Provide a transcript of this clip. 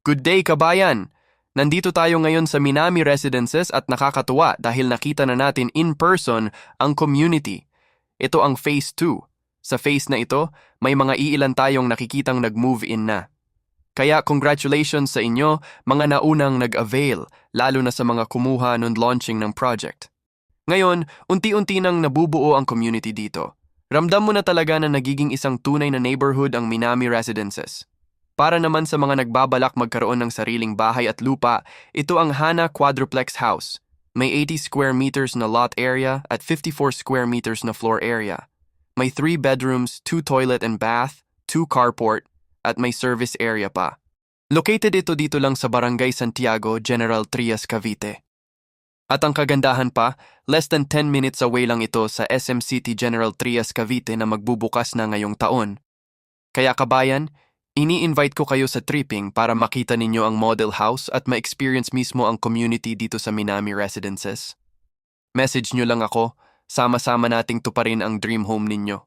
Good day, kabayan! Nandito tayo ngayon sa Minami Residences at nakakatuwa dahil nakita na natin in person ang community. Ito ang Phase 2. Sa phase na ito, may mga iilan tayong nakikitang nag-move in na. Kaya congratulations sa inyo, mga naunang nag-avail, lalo na sa mga kumuha nung launching ng project. Ngayon, unti-unti nang nabubuo ang community dito. Ramdam mo na talaga na nagiging isang tunay na neighborhood ang Minami Residences. Para naman sa mga nagbabalak magkaroon ng sariling bahay at lupa, ito ang Hana Quadruplex House. May 80 square meters na lot area at 54 square meters na floor area. May 3 bedrooms, 2 toilet and bath, 2 carport, at may service area pa. Located ito dito lang sa Barangay Santiago, General Trias, Cavite. At ang kagandahan pa, less than 10 minutes away lang ito sa SM City General Trias, Cavite na magbubukas na ngayong taon. Kaya kabayan, ini-invite ko kayo sa tripping para makita ninyo ang model house at ma-experience mismo ang community dito sa Minami Residences. Message nyo lang ako, sama-sama nating tuparin ang dream home ninyo.